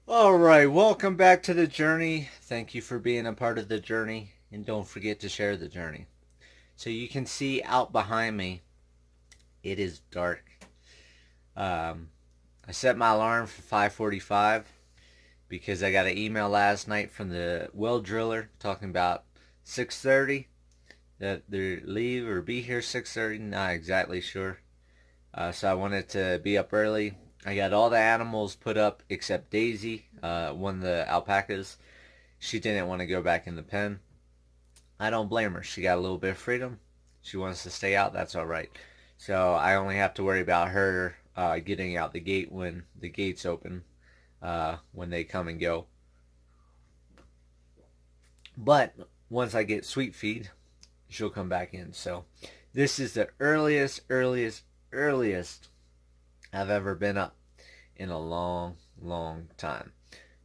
Alright, welcome back to the journey. Thank you for being a part of the journey, and don't forget to share the journey. So you can see out behind me, it is dark. I set my alarm for 5:45 because I got an email last night from the well driller talking about 6:30, that they leave or be here 6:30, not exactly sure. So I wanted to be up early. I got all the animals put up except Daisy, one of the alpacas. She didn't want to go back in the pen. I don't blame her. She got a little bit of freedom. She wants to stay out. That's all right. So I only have to worry about her getting out the gate when the gates open, when they come and go. But once I get Sweet Feed, she'll come back in. So this is the earliest I've ever been up in a long time.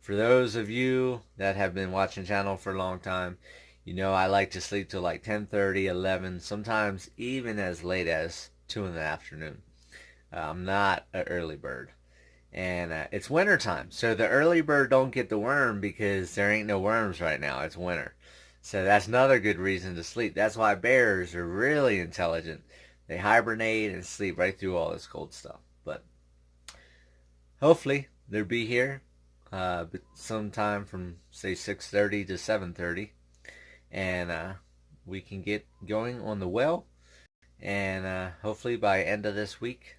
For those of you that have been watching channel for a long time, you know I like to sleep till like 10:30, 11, sometimes even as late as 2 in the afternoon. I'm not an early bird. And it's winter time, so the early bird don't get the worm because there ain't no worms right now. It's winter. So that's another good reason to sleep. That's why bears are really intelligent. They hibernate and sleep right through all this cold stuff. But hopefully they'll be here sometime from say 6:30 to 7:30, and we can get going on the well. And hopefully by end of this week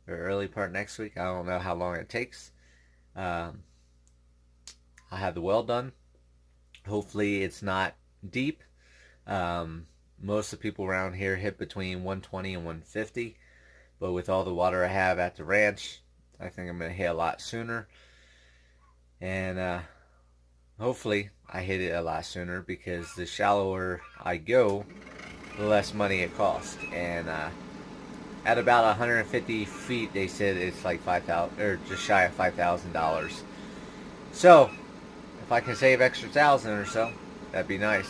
or early part next week, I don't know how long it takes, I'll have the well done. Hopefully it's not deep. Most of the people around here hit between 120 and 150, but with all the water I have at the ranch, I think I'm going to hit a lot sooner. And hopefully I hit it a lot sooner, because the shallower I go, the less money it costs. And at about 150 feet, they said it's like 5,000 or just shy of $5,000. So if I can save extra 1,000 or so, that'd be nice.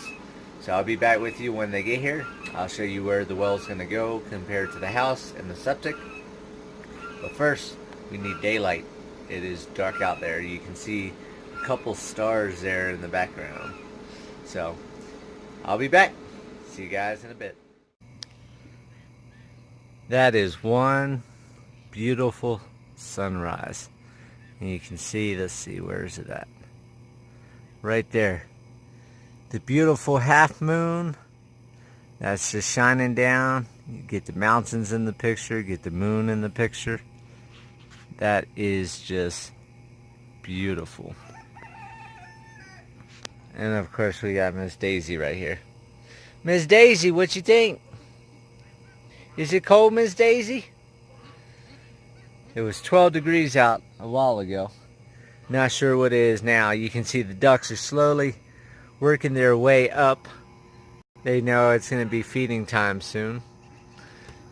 So I'll be back with you when they get here. I'll show you where the well's going to go compared to the house and the septic. But first, we need daylight. It is dark out there. You can see a couple stars there in the background. So I'll be back. See you guys in a bit. That is one beautiful sunrise. And you can see, let's see, where is it at? Right there. The beautiful half moon that's just shining down. You get the mountains in the picture, get the moon in the picture. That is just beautiful. And of course we got Miss Daisy right here. Miss Daisy, what you think? Is it cold, Miss Daisy? It was 12 degrees out a while ago. Not sure what it is now. You can see the ducks are slowly working their way up. They know it's going to be feeding time soon.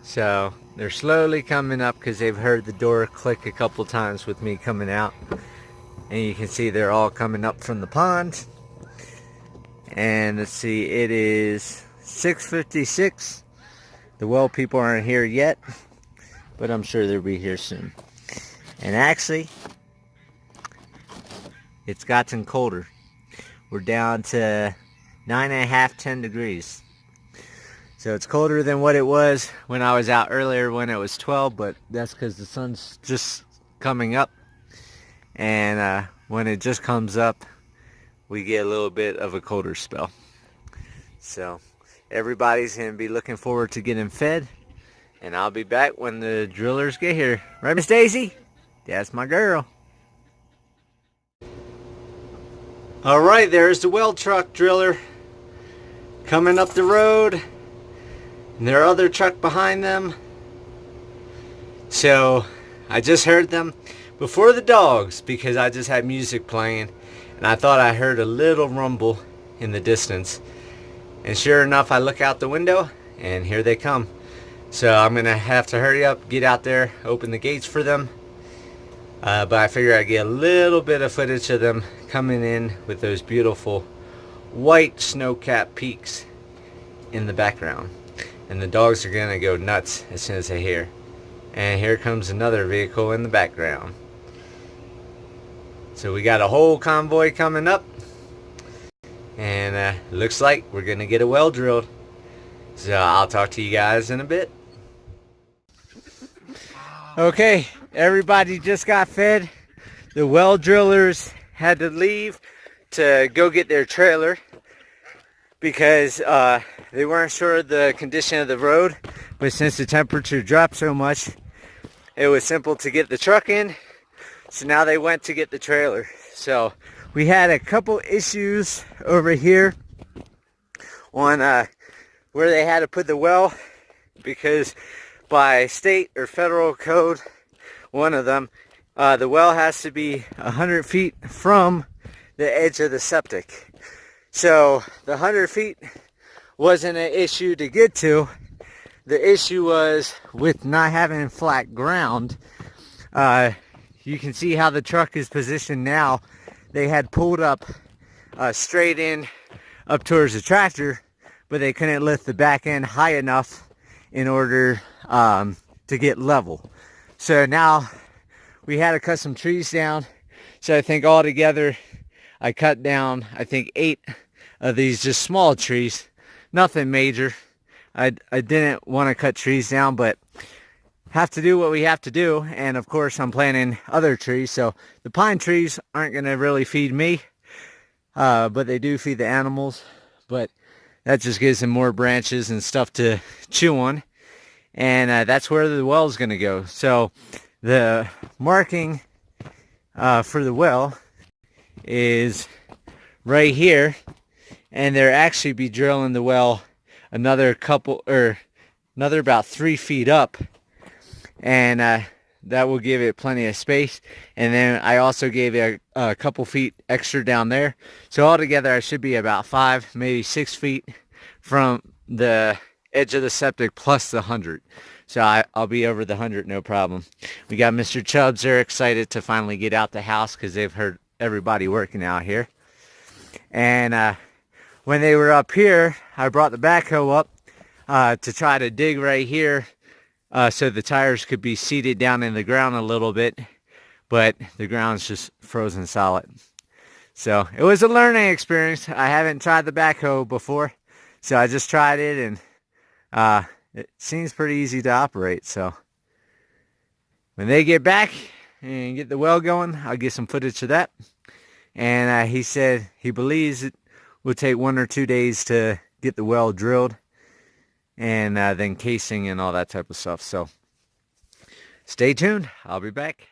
So they're slowly coming up because they've heard the door click a couple times with me coming out. And you can see they're all coming up from the pond. And let's see, it is 6:56. The well people aren't here yet, but I'm sure they'll be here soon. And actually, it's gotten colder. We're down to 9.5, 10 degrees. So it's colder than what it was when I was out earlier when it was 12, but that's because the sun's just coming up. And when it just comes up, we get a little bit of a colder spell. So everybody's going to be looking forward to getting fed. And I'll be back when the drillers get here. Right, Miss Daisy? That's my girl. Alright, there's the well truck driller coming up the road, and their other truck behind them. So I just heard them before the dogs, because I just had music playing, and I thought I heard a little rumble in the distance. And sure enough, I look out the window and here they come. So I'm gonna have to hurry up, get out there, open the gates for them. But I figure I get a little bit of footage of them coming in with those beautiful white snow-capped peaks in the background. And the dogs are gonna go nuts as soon as they hear. And here comes another vehicle in the background. So we got a whole convoy coming up, and looks like we're gonna get a well drilled. So I'll talk to you guys in a bit. Okay, everybody just got fed. The well drillers had to leave to go get their trailer because they weren't sure of the condition of the road, but since the temperature dropped so much, it was simple to get the truck in. So now they went to get the trailer. So we had a couple issues over here on where they had to put the well, because by state or federal code, one of them, the well has to be 100 feet from the edge of the septic. So the 100 feet wasn't an issue to get to. The issue was with not having flat ground. You can see how the truck is positioned now. They had pulled up straight in up towards the tractor, but they couldn't lift the back end high enough in order to get level. So now we had to cut some trees down. So I think altogether I cut down, I think 8 of these just small trees. Nothing major. I didn't want to cut trees down, but have to do what we have to do. And of course I'm planting other trees. So the pine trees aren't going to really feed me, but they do feed the animals. But that just gives them more branches and stuff to chew on. And that's where the well is going to go. So the marking for the well is right here, and they're actually be drilling the well another about 3 feet up, and that will give it plenty of space. And then I also gave it a couple feet extra down there, so altogether I should be about 5, maybe 6 feet from the edge of the septic plus the 100. So I'll be over the 100, no problem. We got Mr. Chubbs. They're excited to finally get out the house because they've heard everybody working out here. And when they were up here, I brought the backhoe up to try to dig right here so the tires could be seated down in the ground a little bit, but the ground's just frozen solid. So it was a learning experience. I haven't tried the backhoe before, so I just tried it, and it seems pretty easy to operate. So when they get back and get the well going, I'll get some footage of that. And he said he believes it will take 1 or 2 days to get the well drilled, and then casing and all that type of stuff. So stay tuned. I'll be back.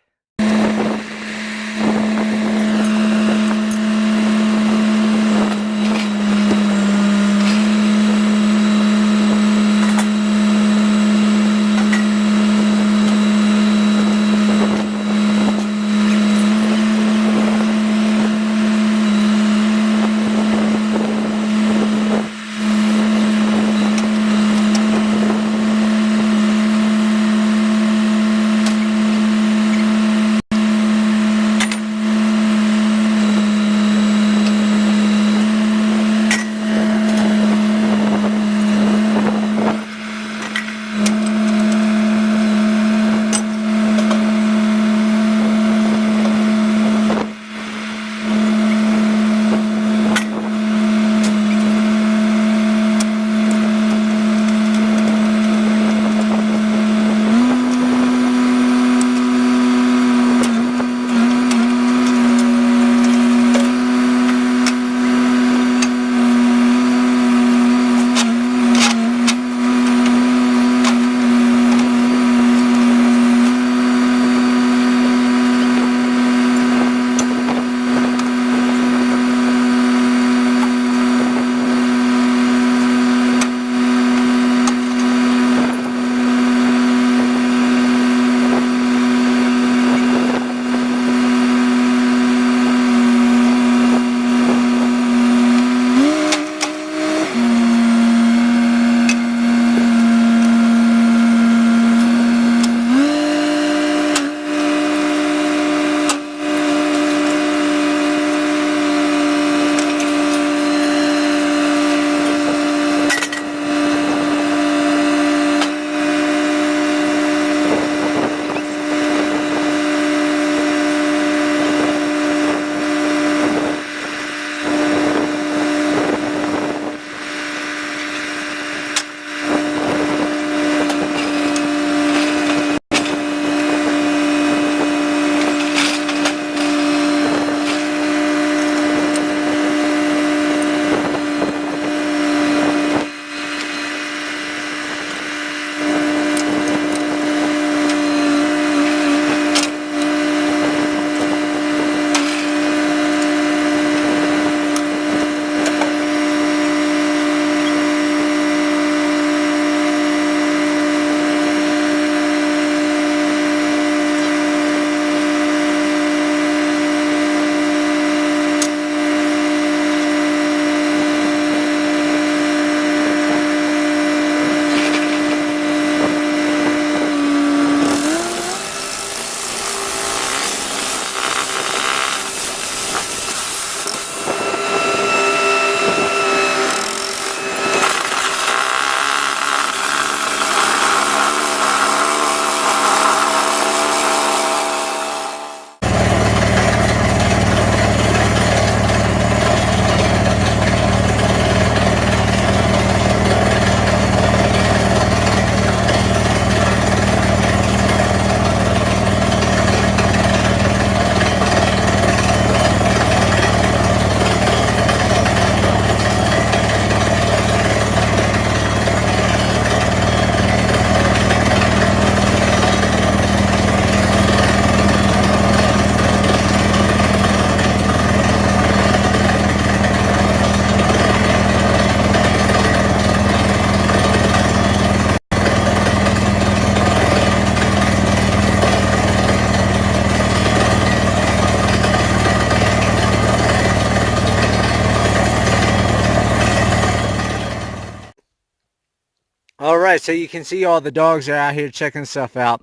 Alright, so you can see all the dogs are out here checking stuff out.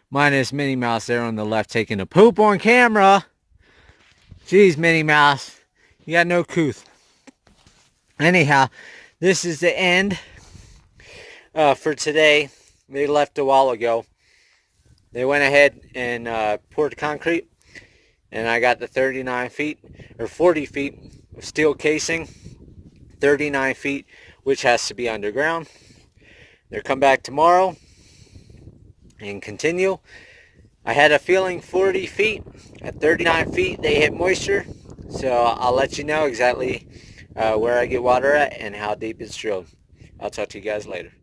Minus Minnie Mouse there on the left taking a poop on camera. Jeez, Minnie Mouse. You got no couth. Anyhow, this is the end for today. They left a while ago. They went ahead and poured concrete. And I got the 39 feet or 40 feet of steel casing. 39 feet, which has to be underground. They'll come back tomorrow and continue. I had a feeling 40 feet. At 39 feet, they hit moisture. So I'll let you know exactly where I get water at and how deep it's drilled. I'll talk to you guys later.